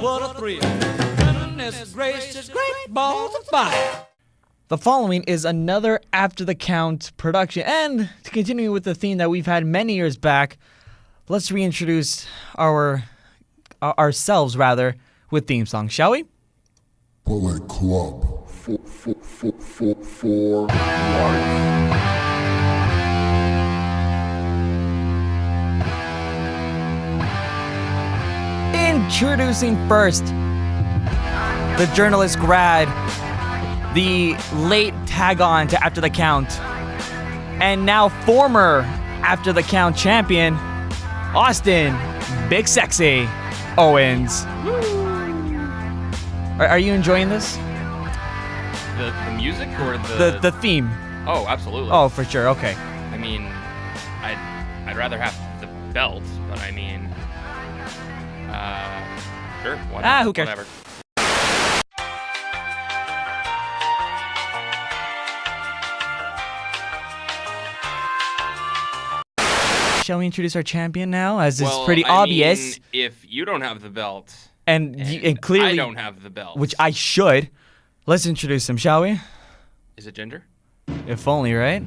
what a thrill. Goodness gracious, great balls of fire. The following is another After the Count production, and to continue with the theme that we've had many years back, let's reintroduce ourselves with theme song, shall we? Bullet Club for life. Introducing first, the journalist grad, the late tag-on to After the Count, and now former After the Count champion, Austin Big Sexy Owens. Are you enjoying this? The music or the theme? Oh, absolutely. Oh, for sure. Okay. I mean, I'd rather have the belt, but I mean, sure. Whatever, who cares? Whatever. Shall we introduce our champion now, as Well, it's pretty I obvious? mean, if you don't have the belt, and clearly I don't have the belt, which I should. Let's introduce him, shall we? is it Ginger? If only, right?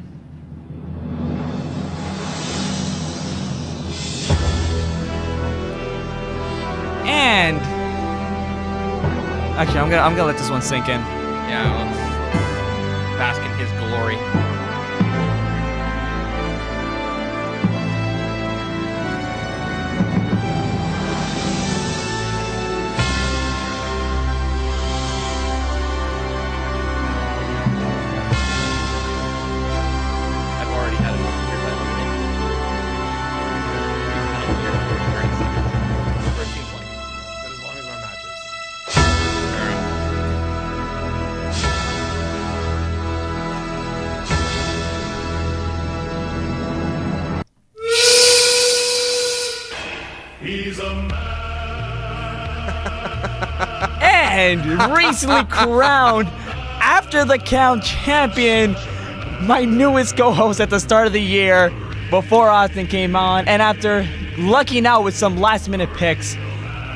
And actually, I'm gonna let this one sink in. Yeah, let's bask in his glory. I've already had enough of your time today. We've had a year for 30 seconds. Or it seems like. But as long as my matches. Fair enough. And recently crowned After the Count champion, my newest co-host at the start of the year, before Austin came on, and after lucking out with some last-minute picks,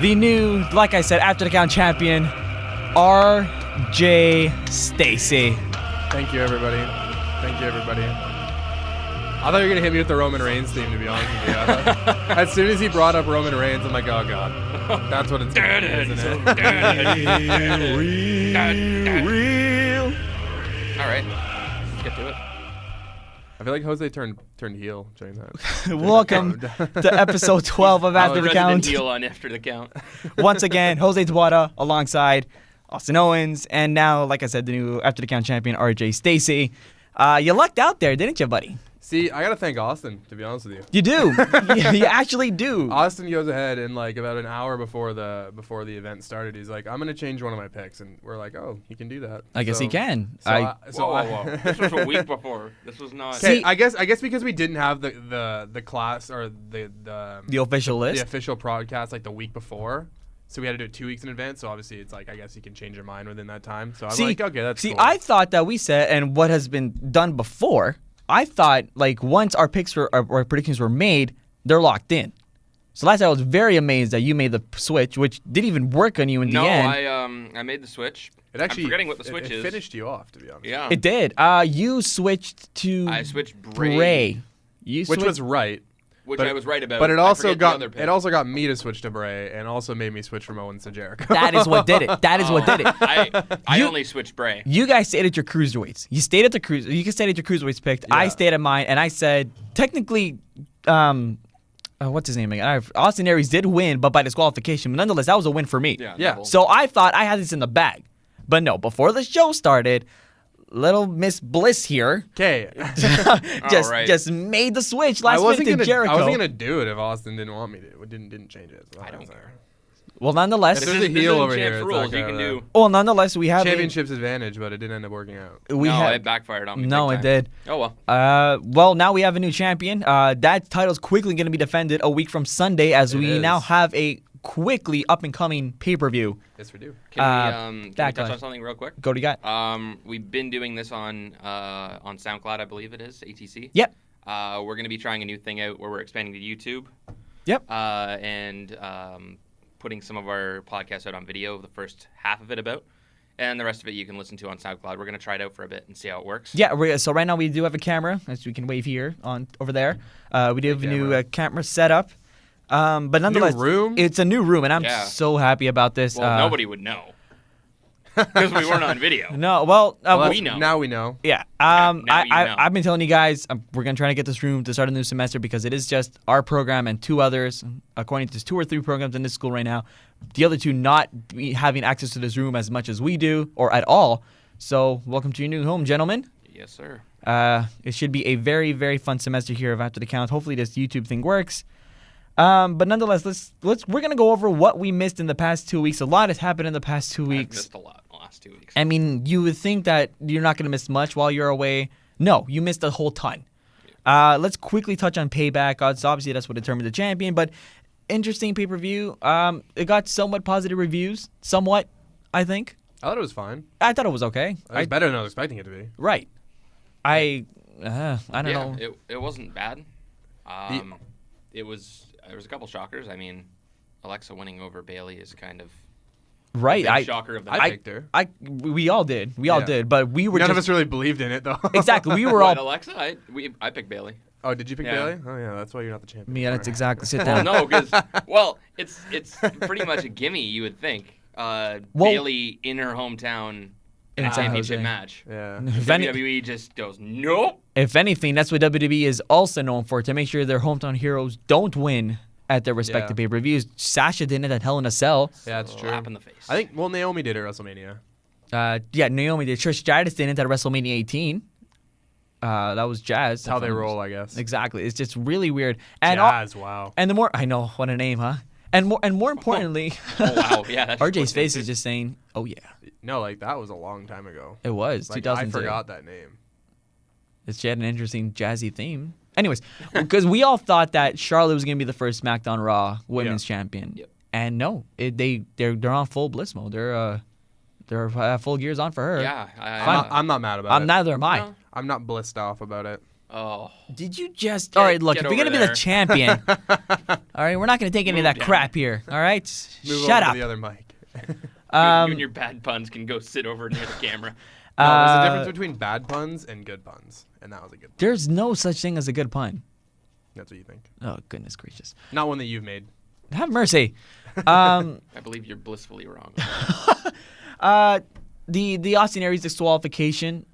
the new, like I said, After the Count champion, R.J. Stacy. Thank you, everybody. Thank you, everybody. I thought you were going to hit me with the Roman Reigns theme, to be honest with you. As soon as he brought up Roman Reigns, I'm like, oh, God. That's what it's going to be, isn't it? Real. All right, let's get to it. I feel like Jose turned heel during that. Welcome to episode 12 of After the Count. Heel on After the Count. Once again, Jose Tuada alongside Austin Owens, and now, like I said, the new After the Count champion, RJ Stacy. You lucked out there, didn't you, buddy? See, I got to thank Austin, to be honest with you. You do. You actually do. Austin goes ahead and like about an hour before the event started, he's like, I'm going to change one of my picks. And we're like, oh, he can do that. I guess he can. Whoa. This was a week before. This was not. Okay, I guess because we didn't have the class or the official list, the official broadcast like the week before, so we had to do it 2 weeks in advance. So obviously it's like, I guess you can change your mind within that time. So I'm like, okay, that's cool. I thought that we said, and what has been done before, I thought like once our picks our predictions were made, they're locked in. So last time I was very amazed that you made the switch, which didn't even work on you in the end. No, I made the switch. It actually, I'm forgetting what the switch is. It finished you off, to be honest. Yeah. It did. You switched to I switched Bray. Which was right. Which I was right about. But it also got the other pick. it also got me to switch to Bray, and also made me switch from Owens to Jericho. That is what did it. That is what did it. I only switched Bray. You guys stayed at your cruiserweights. You stayed at the cruise. You can stay at your cruiserweights picked. Yeah. I stayed at mine, and I said technically, what's his name again? Austin Aries did win, but by disqualification. But nonetheless, that was a win for me. Yeah. Double. So I thought I had this in the bag, but no. Before the show started, little Miss Bliss here Okay. just made the switch last minute to Jericho. I wasn't gonna do it if Austin didn't want me to. Didn't change it. So I don't care. Well, nonetheless, If there's a heel over here, it's rules. not You can gonna- do. well, nonetheless, we have Championship's advantage, but it didn't end up working out. It backfired on me. No, big it time. did. Oh well. Well, now we have a new champion. That title's quickly going to be defended a week from Sunday, as we is. now have a quickly up and coming pay-per-view. Yes, we do. Can we back touch on. on something real quick? Go to you got. We've been doing this on SoundCloud, I believe it is, ATC. Yep. We're going to be trying a new thing out where we're expanding to YouTube. Yep. And putting some of our podcasts out on video, the first half of it about. And the rest of it you can listen to on SoundCloud. We're going to try it out for a bit and see how it works. Yeah, so right now we do have a camera, as we can wave here on over there. We do have a new camera setup. But nonetheless, New room? It's a new room, and I'm so happy about this. Well, nobody would know. Because we weren't on video. No, well, we know. Now we know. Yeah. Now you know. I've been telling you guys we're going to try to get this room to start a new semester because it is just our program and 2 others. According to 2 or 3 programs in this school right now, the other 2 not having access to this room as much as we do or at all. So welcome to your new home, gentlemen. Yes, sir. It should be a very, very fun semester here of After the Count. Hopefully this YouTube thing works. But nonetheless, we're gonna go over what we missed in the past 2 weeks. A lot has happened in the past 2 weeks. I've missed a lot in the last 2 weeks. I mean, you would think that you're not gonna miss much while you're away. No, you missed a whole ton. Let's quickly touch on Payback. Obviously, that's what determined the champion. But interesting pay-per-view. It got somewhat positive reviews. Somewhat, I think. I thought it was fine. I thought it was okay. It was better than I was expecting it to be. Right. I don't know. It wasn't bad. There was a couple shockers. I mean, Alexa winning over Bailey is kind of right. a big shocker of the I picked her. We all did. We all did. But we were None of just, us really believed in it though. exactly. We were What, all. Alexa? I picked Bailey. Oh, did you pick Yeah. Bailey? Oh yeah, that's why you're not the champion. Yeah, that's exactly. Sit Well, down. no, because it's pretty much a gimme. You would think Bailey in her hometown In in a San championship Jose. match. Yeah. If, any, WWE just goes nope. if anything, that's what WWE is also known for, to make sure their hometown heroes don't win at their respective pay-per-views. Sasha did it at Hell in a Cell. Yeah, that's true. Slap in the face. I think Naomi did it at WrestleMania. Yeah, Naomi did. Trish Stratus did it at WrestleMania 18. That was Jazz. That's how they roll, I guess. Exactly. It's just really weird. And Jazz, wow. And the more I know, what a name, huh? And more importantly, Oh wow, yeah. That's RJ's face is just saying, "Oh yeah, No, like that was a long time ago. it was Like 2002." I forgot that name. She had an interesting jazzy theme. Anyways, because we all thought that Charlotte was gonna be the first SmackDown Raw Women's Champion, Yep. and no, they're on full bliss mode. They're full gears on for her. Yeah. I'm not mad about it. Neither am I. No. I'm not blissed off about it. Oh. Did you just? All right, look. get If you're gonna over be the there. champion, all right, we're not gonna take any of that Move down. crap here. All right, Move shut over up. to the other mic. You and your bad puns can go sit over near the camera. No, there's a difference between bad puns and good puns, and that was a good pun. There's no such thing as a good pun. That's what you think. Oh goodness gracious! Not one that you've made. Have mercy. I believe you're blissfully wrong. The Austin Aries disqualification.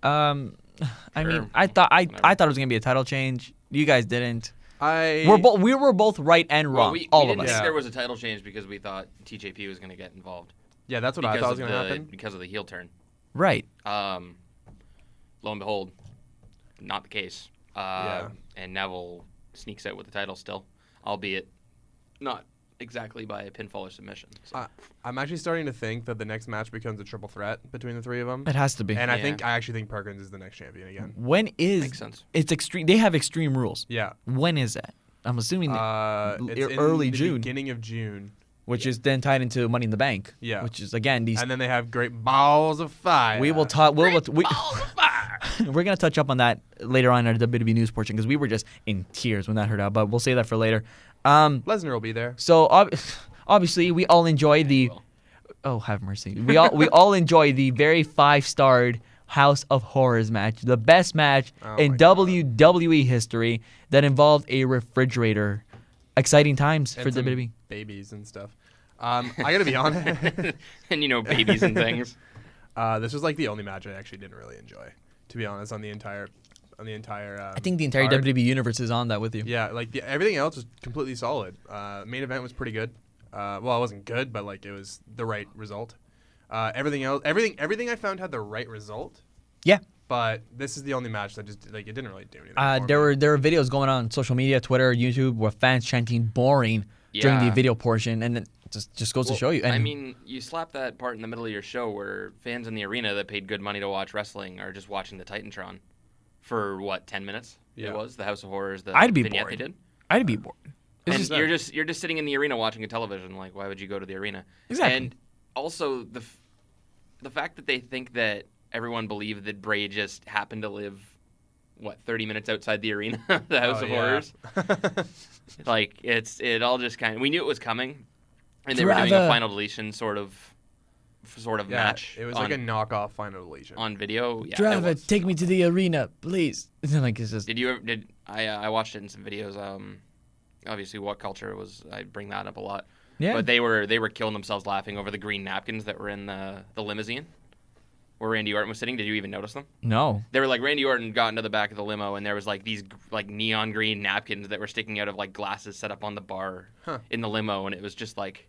I mean, Sure. I thought it was gonna be a title change. You guys didn't. We were both right and wrong. Well, we all didn't of us. think Yeah. there was a title change because we thought TJP was going to get involved. Yeah, that's what I thought was going to happen. Because of the heel turn. Right. Lo and behold, not the case. Yeah. And Neville sneaks out with the title still, albeit not exactly by a pinfall or submission. So. I'm actually starting to think that the next match becomes a triple threat between the 3 of them. It has to be. And I Yeah. actually think Perkins is the next champion again. When is Makes sense. it's extreme? They have extreme rules. Yeah. When is that? I'm assuming It's in early the June, beginning of June. which is then tied into Money in the Bank. Yeah. Which is again these. And then they have great balls of fire. We will talk. We're gonna touch up on that later on in our WWE news portion because we were just in tears when that heard out. But we'll say that for later. Lesnar will be there. So obviously we all enjoy the. will. Oh, have mercy. We all enjoy the very 5-starred House of Horrors match, the best match in my God. WWE history that involved a refrigerator. Exciting times for And some WWE. babies and stuff. I gotta be honest. And babies and things. This was like the only match I actually didn't really enjoy, to be honest, on the entire. I think the entire card. WWE universe is on that with you. Yeah, like everything else was completely solid. Main event was pretty good. Well, it wasn't good, but like it was the right result. Everything else, everything I found had the right result. Yeah. But this is the only match that just like it didn't really do anything. for There me. were videos going on social media, Twitter, YouTube, where fans chanting "boring" during the Yeah. video portion, and it just goes to show you. And I mean, you slap that part in the middle of your show where fans in the arena that paid good money to watch wrestling are just watching the Titantron for what 10 minutes? Yeah. It was the House of Horrors. The I'd be vignette bored. they did. I'd be bored. It's And just- you're just sitting in the arena watching a television. Like, why would you go to the arena? Exactly. And also the fact that they think that everyone believed that Bray just happened to live 30 minutes outside the arena, the House Oh, of yeah. Horrors. Like it all just kind of, we knew it was coming, And they were doing a Driver. final deletion sort of match. It was on, like a knockoff final deletion. on video. Yeah, it Driver, was. take me to the arena, please. And then, like, it's just. I watched it in some videos. Obviously, what culture was? I bring that up a lot. Yeah. But they were killing themselves laughing over the green napkins that were in the limousine where Randy Orton was sitting. Did you even notice them? No. They were like Randy Orton got into the back of the limo and there was like these like neon green napkins that were sticking out of like glasses set up on the bar in the limo, and it was just like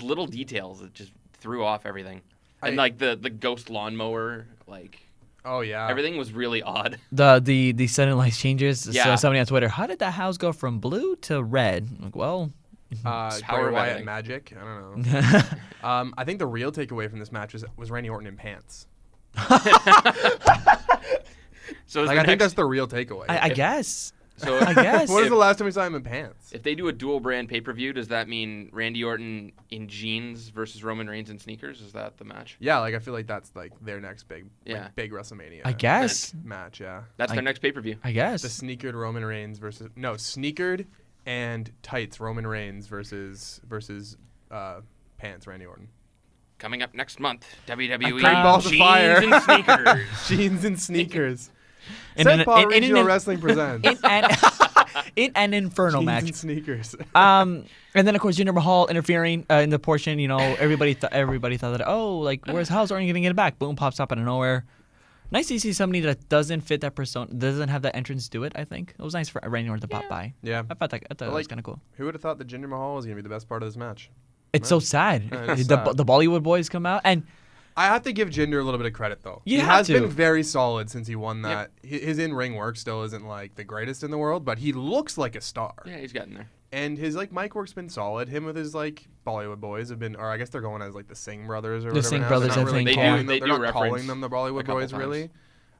little details that just threw off everything. And like the ghost lawnmower, like Oh yeah. everything was really odd. The sudden light changes. Yeah. So somebody on Twitter, how did that house go from blue to red? I'm like, well, Power power of Wyatt editing. magic. I don't know. I think the real takeaway from this match was Randy Orton in pants. So is Like the I think next- that's the real takeaway. I guess. so I guess. When was the last time we saw him in pants? if they do a dual brand pay-per-view, does that mean Randy Orton in jeans versus Roman Reigns in sneakers? Is that the match? Yeah, like I feel like that's like their next big Yeah. big WrestleMania. I guess. match. Yeah, That's I- their next pay-per-view. I guess. the sneakered Roman Reigns versus sneakered and tights Roman Reigns versus pants Randy Orton. Coming up next month, WWE Great balls of fire. jeans and sneakers. Jeans and sneakers. In St. an- Paul in- in Regional an- Wrestling presents. in an inferno Jeans match. and sneakers. And then of course Jinder Mahal interfering in the portion. You know, everybody thought that, oh, like where's how's Orton gonna get it back? Boom, pops up out of nowhere. Nice to see somebody that doesn't fit that persona, doesn't have that entrance do it. I think it was nice for Randy Orton to pop by. Yeah. I thought that was like- kind of cool. Who would have thought that Jinder Mahal was going to be the best part of this match? It's so sad. Yeah, it's the sad. the Bollywood boys come out and I have to give Jinder a little bit of credit, though. You he have has to. been very solid since he won that. His in-ring work still isn't like the greatest in the world, but he looks like a star. Yeah, he's gotten there. And his like mic work's been solid. Him with his like Bollywood boys have been, or I guess they're going as like the Singh brothers or The whatever. Singh now. brothers, They're not I really think, calling yeah. them- They they're do not reference calling them the a Bollywood couple boys times. really.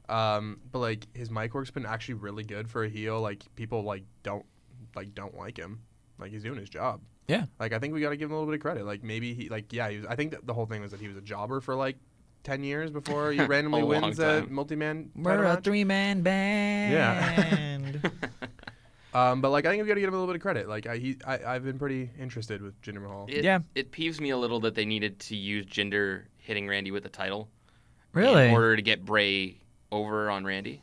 But like his mic work's been actually really good for a heel. Like people don't like him. Like he's doing his job. yeah. Like I think we got to give him a little bit of credit. Like maybe he I think that the whole thing was that he was a jobber for like 10 years before he randomly A long wins a time. multi-man We're title a match. 3-man band. But like I think we got to give him a little bit of credit. Like I've been pretty interested with Jinder Mahal. Yeah. It peeves me a little that they needed to use Jinder hitting Randy with the title Really? in order to get Bray over on Randy.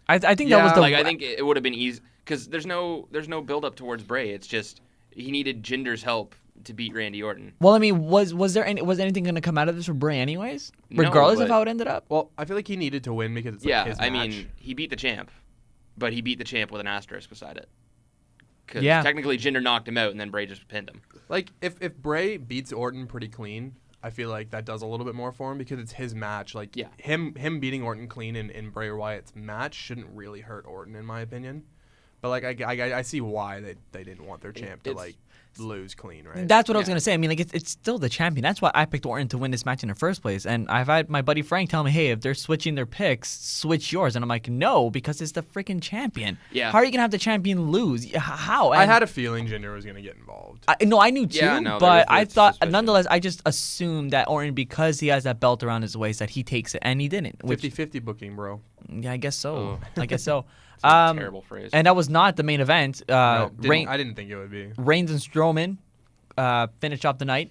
I think Yeah, that was the Like I think it would have been easy because there's no build up towards Bray. It's just he needed Jinder's help to beat Randy Orton. Well, I mean, was anything going to come out of this for Bray anyways, No, regardless of but- how it ended up? Well, I feel like he needed to win because it's like Yeah, his I match. mean he beat the champ, but he beat the champ with an asterisk beside it. Because Yeah. technically Jinder knocked him out and then Bray just pinned him. Like if Bray beats Orton pretty clean, I feel like that does a little bit more for him because it's his match. Like Yeah. him beating Orton clean in Bray Wyatt's match shouldn't really hurt Orton in my opinion. But like I see why they didn't want their champ to it's- like lose clean, right? That's what I was Yeah. gonna say. I mean, like it's still the champion. That's why I picked Orton to win this match in the first place. And I've had my buddy Frank tell me, "Hey, if they're switching their picks, switch yours." And I'm like, "No, because it's the freaking champion. Yeah. How are you gonna have the champion lose? How?" I And had a feeling Jinder was gonna get involved. no, I knew too, Yeah, no, there but was I that thought suspicion. nonetheless. I just assumed that Orton, because he has that belt around his waist, that he takes it, and he didn't. Which 50-50 booking, bro. yeah, I guess so. Oh. I guess so. It's a terrible phrase. And that was not the main event. No, Reigns I didn't think it would be. and Strowman finished off the night.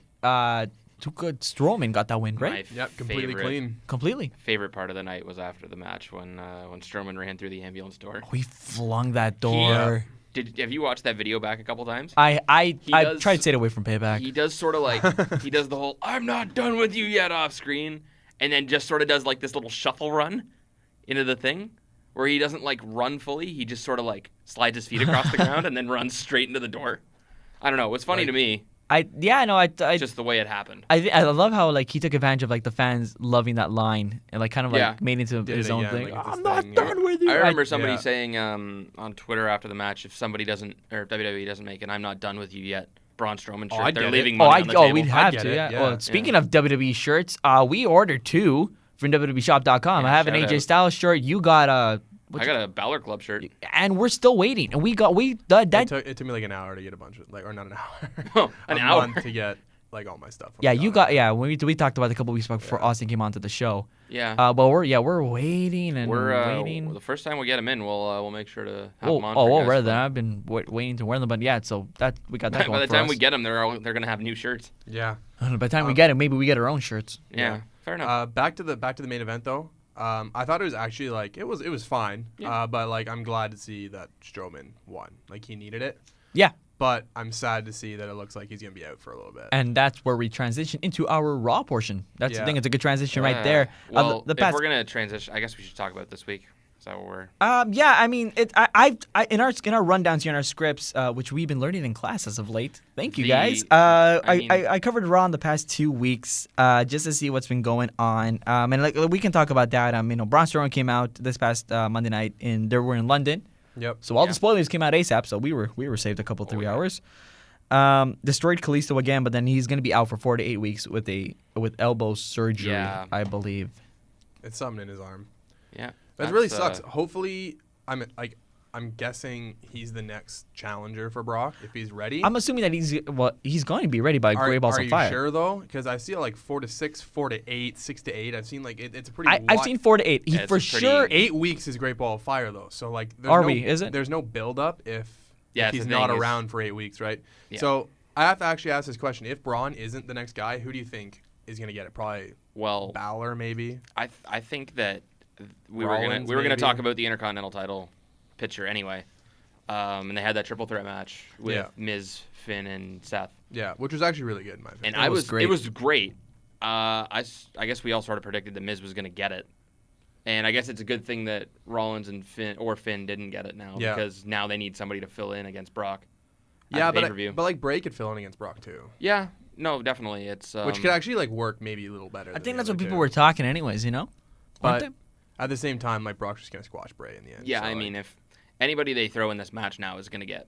Too good. Strowman got that win, right? My Yep, completely favorite- clean. Completely. Favorite part of the night was after the match when Strowman ran through the ambulance door. We flung that door. Have you watched that video back a couple times? I does- tried to stay away from Payback. He does sort of like he does the whole "I'm not done with you yet" off screen, and then just sort of does like this little shuffle run into the thing, where he doesn't like run fully. He just sort of like slides his feet across the ground and then runs straight into the door. I don't know. It was funny to me, I just the way it happened. I love how like he took advantage of like the fans loving that line and like kind of like Yeah. made it into Did his it own again, thing. like it's I'm his not thing, yeah. done with you. I remember somebody Yeah. saying on Twitter after the match, if somebody doesn't or if WWE doesn't make it, "I'm not done with you yet" Braun Strowman shirt, I'd they're get leaving it. money on the table. we'd have get to. it, Yeah. yeah. Well, speaking of WWE shirts, we ordered 2 from WWEshop.com. Yeah, I have an shout AJ out. Styles shirt. You got a. I got a Balor Club shirt. And we're still waiting. And we got that It took me like an hour to get a bunch of like, or not an hour. Oh, an a hour. month to get like all my stuff. when Yeah, we you got got. Yeah, we talked about it a couple weeks back before Austin came onto the show. Yeah. But we're waiting and waiting. The first time we get him in, we'll make sure to have Oh, him on. we'll for wear you guys. them. I've been waiting to wear them, but yeah. So that we got that going By the for time us. we get them, they're gonna have new shirts. Yeah. By the time we get it, maybe we get our own shirts. Yeah. Fair enough. Back to the main event though. I thought it was actually like it was fine. Yeah. But like I'm glad to see that Strowman won. Like he needed it. Yeah. But I'm sad to see that it looks like he's gonna be out for a little bit. And that's where we transition into our Raw portion. That's the Yeah. thing. It's a good transition right there. Well, the if past, we're gonna transition, I guess we should talk about this week. Is that what we're? yeah, I mean, I in our rundowns here in our scripts, which we've been learning in class as of late. Thank you guys. I covered Raw in the past 2 weeks, just to see what's been going on. And like we can talk about that. Braun Strowman came out this past Monday night, and we're in London. Yep. So all the spoilers came out ASAP. So we were saved a couple 3 hours. Destroyed Kalisto again, but then he's gonna be out for 4 to 8 weeks with elbow surgery, Yeah. I believe. It's something in his arm. Yeah. That really sucks. Hopefully, I'm guessing he's the next challenger for Brock if he's ready. I'm assuming that he's going to be ready by Grey Balls are of you Fire. sure though? Because I see like 4 to 6, 4 to 8, 6 to 8. I've seen like it's a pretty. I've seen 4 to 8. He Yeah, it's for a pretty- sure. 8 weeks is Great Ball of Fire though. So like, Is it? There's no build up if Yeah, he's the not thing is- around for 8 weeks, right? Yeah. So I have to actually ask this question: if Braun isn't the next guy, who do you think is gonna get it? Probably Well, Balor, maybe. I think that we Rollins, were gonna maybe? talk about the Intercontinental title picture anyway. And they had that triple threat match with Yeah. Miz, Finn, and Seth. Yeah, which was actually really good in my opinion. And It was great. it was great. I guess we all sort of predicted that Miz was gonna get it. And I guess it's a good thing that Rollins and Finn didn't get it now Yeah. because now they need somebody to fill in against Brock. at Yeah, the but pay-per-view. like Bray could fill in against Brock too, Yeah, no, definitely. It's which could actually like work maybe a little better. I than think the that's other what people two. were talking, anyways. Weren't But they? at the same time, like Brock's just gonna squash Bray in the end. yeah. so, I like- mean, if anybody they throw in this match now is gonna get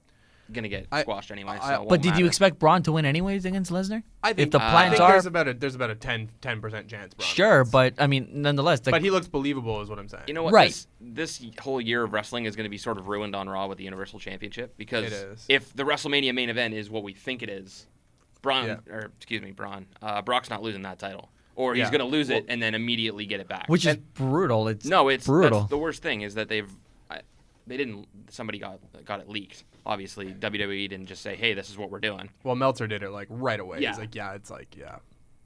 squashed anyway. So it won't But did you matter. expect Braun to win anyways against Lesnar? I think if the I plans think are there's about a 10% chance. Braun sure, wins. but I mean, nonetheless, but he looks believable, is what I'm saying. You know what? Right. This whole year of wrestling is going to be sort of ruined on Raw with the Universal Championship because It is. if the WrestleMania main event is what we think it is, Braun, Yeah. Brock's not losing that title, or he's Yeah. going to lose it and then immediately get it back. which is brutal. It's brutal. brutal. The worst thing is that somebody got it leaked. Obviously, WWE didn't just say, "Hey, this is what we're doing." Well, Meltzer did it like right away. Yeah. He's like, yeah,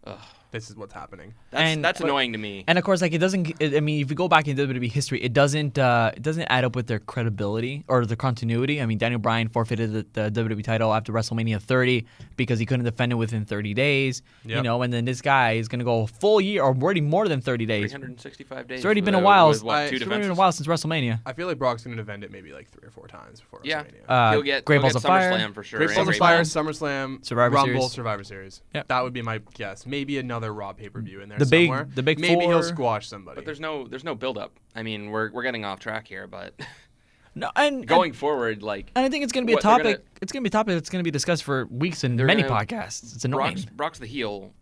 Ugh. this is what's happening. That's annoying to me. And of course, like it doesn't. I mean, if you go back in WWE history, it doesn't add up with their credibility or the continuity. I mean, Daniel Bryan forfeited the WWE title after WrestleMania 30 because he couldn't defend it within 30 days. Yep. And then this guy is gonna go a full year or already more than 30 days. 365 days. It's already been a with- while. with what, two It's been a defenses? while since WrestleMania. I feel like Brock's gonna defend it maybe like 3 or 4 times before Yeah. WrestMania. He'll get Great Balls of Fire. SummerSlam for sure. Great and Balls of Great Fire, Balls. SummerSlam, Survivor Rumble, Series. Survivor Series. Yep. That would be my guess. Maybe another Raw pay-per-view in there The big- somewhere. the big Maybe he'll four. squash somebody. But there's no build up. I mean, we're getting off track here, but No, and going forward, like And I think it's going to be a What, they're topic. gonna- It's going to be a topic that's going to be discussed for weeks in They're many gonna- podcasts. It's annoying. Brock's the heel.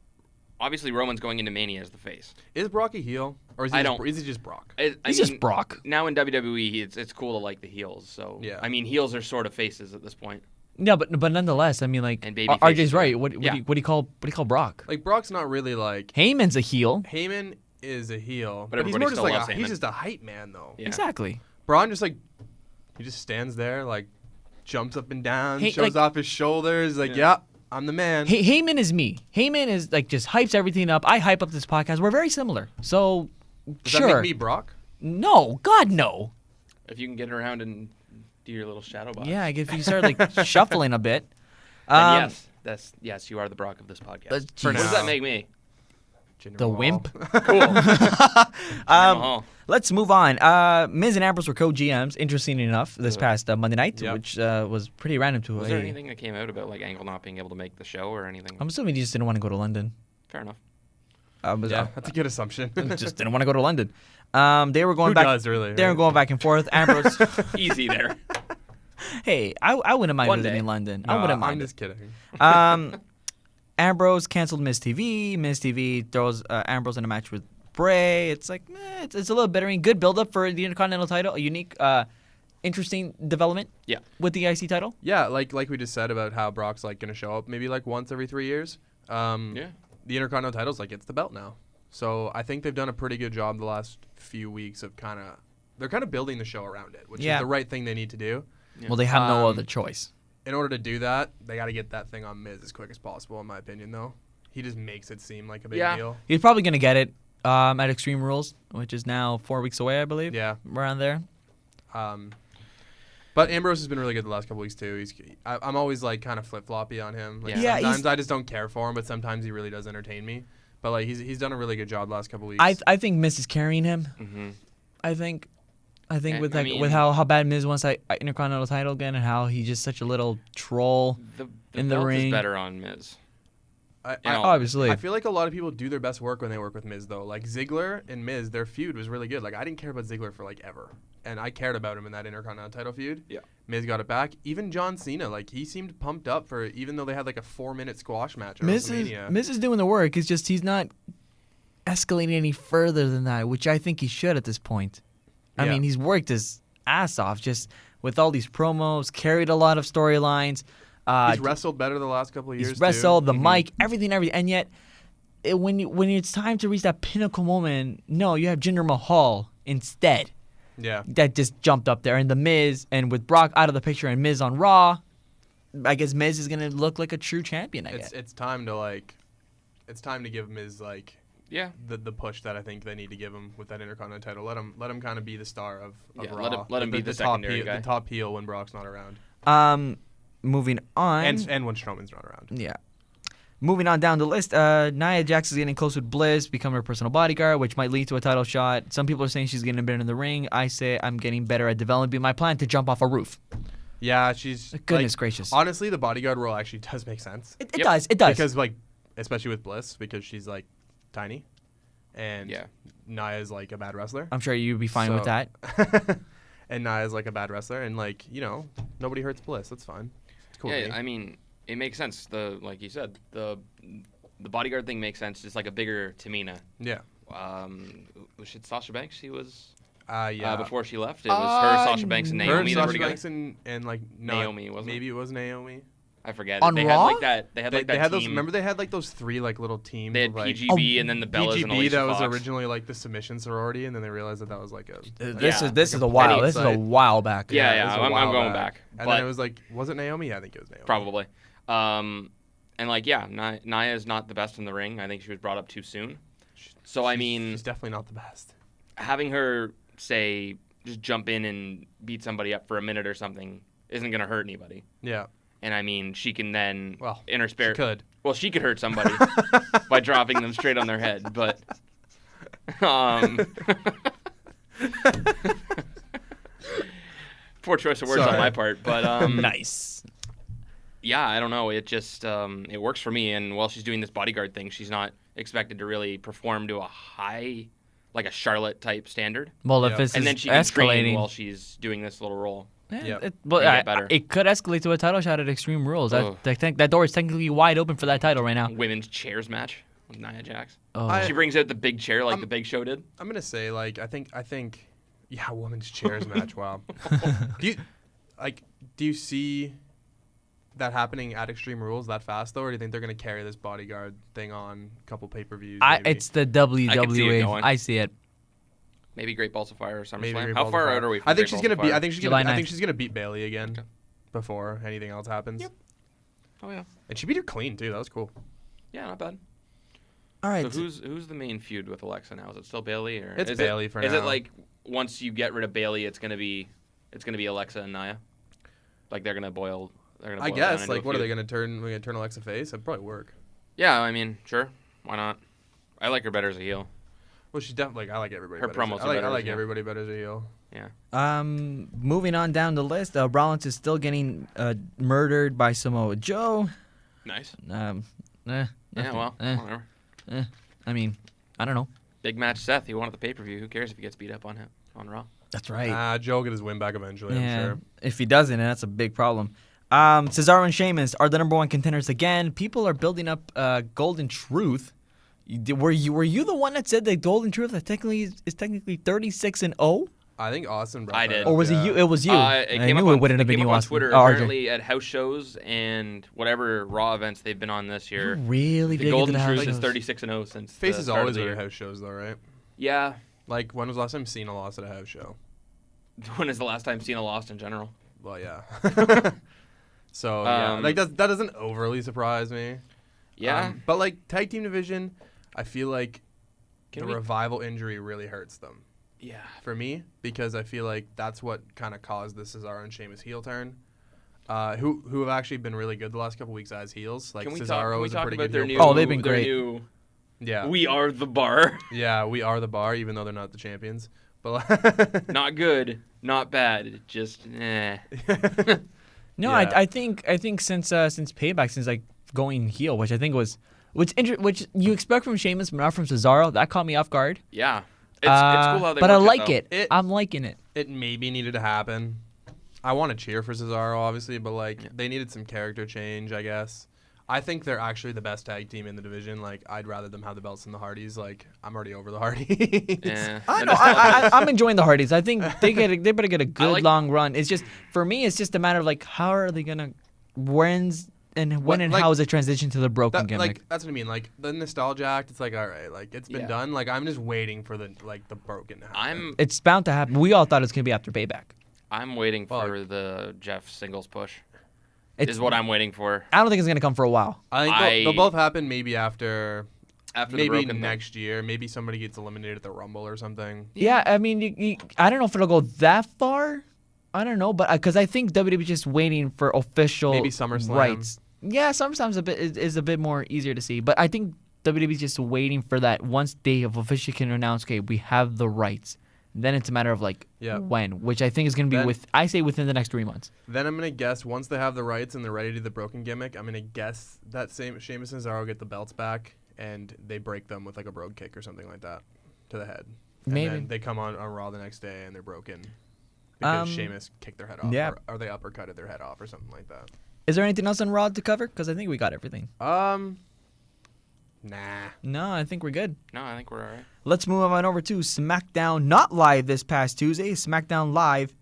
Obviously, Roman's going into Mania as the face. Is Brock a heel, or is he I just, don't- is he just Brock? He's just Brock. Now in WWE, it's cool to like the heels. So Yeah. I mean, heels are sort of faces at this point. Yeah, but nonetheless, I mean, like And baby RJ's faces, right. right? What Yeah. do you call Brock? Like Brock's not really like Heyman's a heel. Heyman is a heel, But but he's everybody more just still like loves he's Heyman. just a hype man though. Yeah. Exactly. Braun just like he just stands there like jumps up and down, Hey, shows like- off his shoulders, like yeah, I'm the man. Heyman is me. Heyman is like just hypes everything up. I hype up this podcast. We're very similar. So Does sure. that make me Brock? No, God no. If you can get around and do your little shadow box. Yeah, if you start like shuffling a bit. Then yes, you are the Brock of this podcast. uh, What geez. does that make me? Jinder The Mahal. wimp. Cool. Um, Let's move on. Miz and Ambrose were co-GMs, interesting enough, this past Monday night, Yep. which was pretty random to Was there anything that came out about like Angle not being able to make the show or anything? I'm assuming he just didn't want to go to London. Fair enough. Yeah, that's a good assumption. Just didn't want to go to London. They were going Who back. does really? They were right? going back and forth. Ambrose. Easy there. Hey, I wouldn't mind One visiting day. London. No, I wouldn't I'm mind. just kidding. Ambrose canceled Miz TV. Miz TV throws Ambrose in a match with Bray. It's like it's a little bittering. Good build up for the Intercontinental title. A unique, interesting development. Yeah. With the IC title. Yeah, like we just said about how Brock's like gonna show up maybe like once every 3 years. Yeah. The Intercontinental title's like it's the belt now. So I think they've done a pretty good job the last few weeks of they're kind of building the show around it, which is the right thing they need to do. Yeah. Well, they have no other choice. In order to do that, they got to get that thing on Miz as quick as possible, in my opinion, though. He just makes it seem like a big deal. He's probably going to get it at Extreme Rules, which is now 4 weeks away, I believe. Yeah. Around there. But Ambrose has been really good the last couple weeks, too. I'm always, like, kind of flip-floppy on him. Like, Yeah. sometimes I just don't care for him, but sometimes he really does entertain me. But, like, he's done a really good job the last couple weeks. I think Miz is carrying him. Mm-hmm. I think with I mean- with how bad Miz wants that Intercontinental title again and how he's just such a little troll in the belt ring. is better on Miz. Obviously. I feel like a lot of people do their best work when they work with Miz, though. Like, Ziggler and Miz, their feud was really good. Like, I didn't care about Ziggler for, like, ever. And I cared about him in that Intercontinental title feud. Yeah. Miz got it back. Even John Cena, like, he seemed pumped up for even though they had, like, a 4-minute squash match at WrestleMania. Miz is doing the work. It's just he's not escalating any further than that, which I think he should at this point. I mean, he's worked his ass off just with all these promos, carried a lot of storylines. He's wrestled better the last couple of years, He's wrestled, too. the mic, everything. And yet, when it's time to reach that pinnacle moment, no, you have Jinder Mahal instead. Yeah. That just jumped up there. And The Miz, and with Brock out of the picture and Miz on Raw, I guess Miz is going to look like a true champion, I guess. It's time to give Miz, like, the push that I think they need to give him with that Intercontinental title. Let him kind of be the star of Raw. Let him be the secondary guy. The top heel when Brock's not around. Moving on. And when Strowman's not around. Yeah. Moving on down the list, Nia Jax is getting close with Bliss, becoming her personal bodyguard, which might lead to a title shot. Some people are saying she's getting better in the ring. I say I'm getting better at developing my plan to jump off a roof. Yeah, she's... Goodness gracious. Honestly, the bodyguard role actually does make sense. It does. It does. Because, like, especially with Bliss, because she's, like, tiny. And Nia's, like, a bad wrestler. I'm sure you'd be fine with that. And Nia's, like, a bad wrestler. And, like, you know, nobody hurts Bliss. That's fine. It's cool. Yeah, I mean... It makes sense. Like you said, the bodyguard thing makes sense. Just like a bigger Tamina. Yeah. Was it Sasha Banks? She was. Yeah. Before she left, it was her, Sasha Banks, and Naomi. Her, that were Sasha together. Banks, and like Naomi, wasn't maybe it? It was Naomi. I forget. On they Raw? had like that. They had like that had team. those. Remember, they had like those 3 like little teams. They had of, like, PGB and then the Bellas and PGB Alicia that was Fox. originally like the submission sorority, and then they realized that was like a. This Yeah. is a while. This is a site. while back. Yeah, it was a I'm while going back. And but then it was like, was it Naomi? Yeah, I think it was Naomi. probably. And like, Nia is not the best in the ring. I think she was brought up too soon. So I mean, she's definitely not the best. having her say just jump in and beat somebody up for a minute or something isn't going to hurt anybody. Yeah. And I mean, she can then She could. Well, she could hurt somebody by dropping them straight on their head, but poor choice of words on my part, but Nice. yeah, I don't know. It just it works for me. And while she's doing this bodyguard thing, she's not expected to really perform to a high, like a Charlotte type standard. Well, if Yeah. this And is then she can train escalating, while she's doing this little role. Yeah. it get better. it could escalate to a title shot at Extreme Rules. Ugh. I think that door is technically wide open for that title right now. Women's chairs match with Nia Jax. Oh. She brings out the big chair like the Big Show did. I'm gonna say like I think yeah, women's chairs match. Wow. Do you see that happening at Extreme Rules that fast though, or do you think they're gonna carry this bodyguard thing on a couple pay-per-views? It's the I can see it WWE. going. I see it. Maybe Great Balls of Fire or Maybe SummerSlam. Great How Balls far of out Fire. are we? From I think Great she's Balls of gonna beat. Fire? I think she's July gonna. I 9th. think she's gonna beat Bailey again before anything else happens. Yep. Oh yeah. And she beat her clean too. That was cool. Yeah, not bad. All right. So who's the main feud with Alexa now? Is it still Bailey or It's is Bailey it, for Is now. it like once you get rid of Bailey, it's gonna be Alexa and Nia? Like they're gonna boil. I guess. Like, what are they gonna turn? We're gonna turn Alexa face. That'd probably work. Yeah, I mean, sure. Why not? I like her better as a heel. Well, she's definitely. I like everybody. Her better promos as are I better as like a heel. everybody better as a heel. Yeah. Moving on down the list, Rollins is still getting murdered by Samoa Joe. Nice. Yeah, Yeah. Well, whatever. I mean, I don't know. Big match, Seth. He won at the pay-per-view. Who cares if he gets beat up on Raw? That's right. Joe will get his win back eventually. I'm sure. If he doesn't, then that's a big problem. Cesaro and Sheamus are the number 1 contenders again. People are building up Golden Truth. Were you the one that said that Golden Truth is technically 36-0? I think Austin brought I that did. up, Or was it yeah. you? It was you. It I came knew up it on, wouldn't have been came you, up on Austin. Twitter Oh, RJ. apparently at house shows and whatever Raw events they've been on this year. Really The big Golden into the house Truth is shows. 36-0 since Face the is start always of the good year. at house shows, though, right? Yeah. Like, when was the last time Cena lost at a house show? When is the last time Cena lost in general? Well, yeah. So, yeah, like, that doesn't overly surprise me. Yeah. But, like, tag team division, I feel like Can the we- Revival injury really hurts them. Yeah. For me, because I feel like that's what kind of caused the Cesaro and Sheamus heel turn. Who have actually been really good the last couple weeks as heels. Like Can we Cesaro talk, can we is a talk pretty about good their heel new? Oh, they've been their great. New, Yeah. We are the bar. Yeah, we are the bar, even though they're not the champions. But Not good, not bad. Just eh. No, Yeah. I think since Payback, since like going heel, which I think was which you expect from Sheamus, but not from Cesaro, that caught me off guard. Yeah. It's cool how they but I work like though. it. I'm liking it. it maybe needed to happen. I want to cheer for Cesaro, obviously, but like they needed some character change, I guess. I think they're actually the best tag team in the division. Like, I'd rather them have the belts than the Hardys. Like, I'm already over the Hardys. Eh. I know. I'm enjoying the Hardys. I think they better get a good like- long run. It's just for me, it's just a matter of like how are they gonna when and like- how is it transition to the broken That, gimmick? like, that's what I mean. Like, the nostalgia act, it's like, all right, like, it's been Yeah. done. Like, I'm just waiting for the broken to happen. It's bound to happen. We all thought it was gonna be after Payback. I'm waiting Fuck. for the Jeff singles push. It's Is what I'm waiting for. I don't think it's gonna come for a while. I think I- they'll both happen maybe after After the maybe broken thing. next year. Maybe somebody gets eliminated at the Rumble or something. Yeah, I mean, I don't know if it'll go that far. I don't know, but because I think WWE is just waiting for official Maybe SummerSlam. rights. Yeah, SummerSlam's is a bit more easier to see, but I think WWE is just waiting for that once they have officially can announce, okay, we have the rights. Then it's a matter of like Yeah. when, which I think is going to be Then- within the next 3 months. Then I'm gonna guess once they have the rights and they're ready to do the broken gimmick, I'm gonna guess that same Sheamus and Cesaro get the belts back and they break them with like a brogue kick or something like that to the head. And Maybe. then they come on Raw the next day and they're broken because Sheamus kicked their head off, yeah. or they uppercutted their head off or something like that. Is there anything else on Raw to cover? Because I think we got everything. Nah. No, I think we're good. No, I think we're all right. Let's move on over to SmackDown, not live this past Tuesday. SmackDown Live,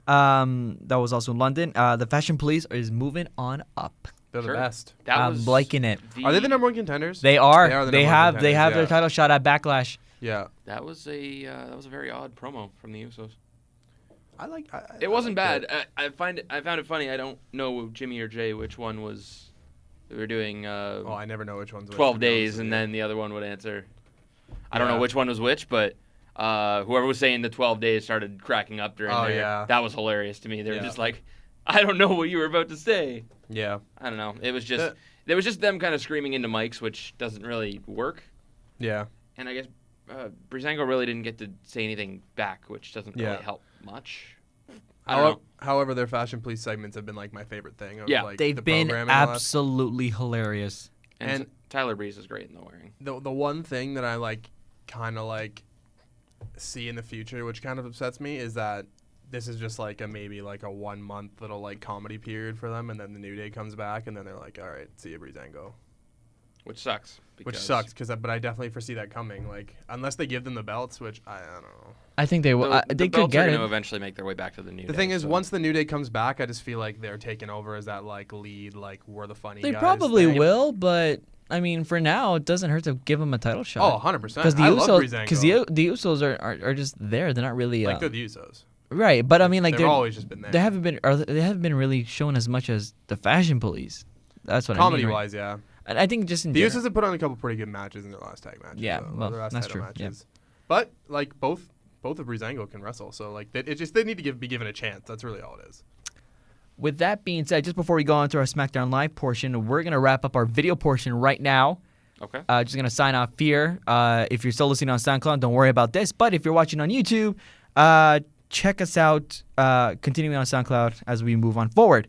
that was also in London. The Fashion Police is moving on up. They're Sure. the best. That I'm was liking it. Are they the number one contenders? They are. They are the They number one have contenders, their yeah. title shot at Backlash. Yeah. That was a very odd promo from the Usos. It It wasn't bad. I found it funny. I don't know Jimmy or Jay which one was. They were doing Oh, I never know which one's which, 12 to be honest days, with and you. then the other one would answer. I don't know Yeah. which one was which, but whoever was saying the 12 days started cracking up during Oh, there. yeah. That was hilarious to me. They were Yeah. just like, I don't know what you were about to say. Yeah. I don't know. It was just them kind of screaming into mics, which doesn't really work. Yeah. And I guess Breezango really didn't get to say anything back, which doesn't really Yeah. help much. I don't know. However, their Fashion Police segments have been like my favorite thing. Of, Yeah. like, They've the been programming and all that. absolutely hilarious. And Tyler Breeze is great in the wearing. The one thing that I like kind of like see in the future, which kind of upsets me, is that this is just like maybe like a 1 month little like comedy period for them, and then the New Day comes back, and then they're like, all right, see you, Breezango. Which sucks. Which sucks, but I definitely foresee that coming. Like, unless they give them the belts, which I don't know. I think they will. The They could belts are get going to it. eventually make their way back to the New Day. The thing is, so- once the New Day comes back, I just feel like they're taking over as that like lead, like we're the funny They guys probably thing. will, but I mean, for now, it doesn't hurt to give them a title Oh, shot. 100%. Because the I love Usos, Breezango. because the Usos are just there. They're not really like they're the Usos. right. But I mean, like They've always just been there. They haven't been really shown as much as the Fashion Police. That's what I mean. Comedy right? wise, yeah. And I think just in The general. Usos have put on a couple pretty good matches in their last tag matches. Yeah, though, well, their last that's title true, yeah. Matches. But like both of Breezango can wrestle, so like they need to be given a chance. That's really all it is. With that being said, just before we go on to our SmackDown Live portion, we're gonna wrap up our video portion right now. Okay. Just gonna sign off here. If you're still listening on SoundCloud, don't worry about this. But if you're watching on YouTube, check us out. Continuing on SoundCloud as we move on forward.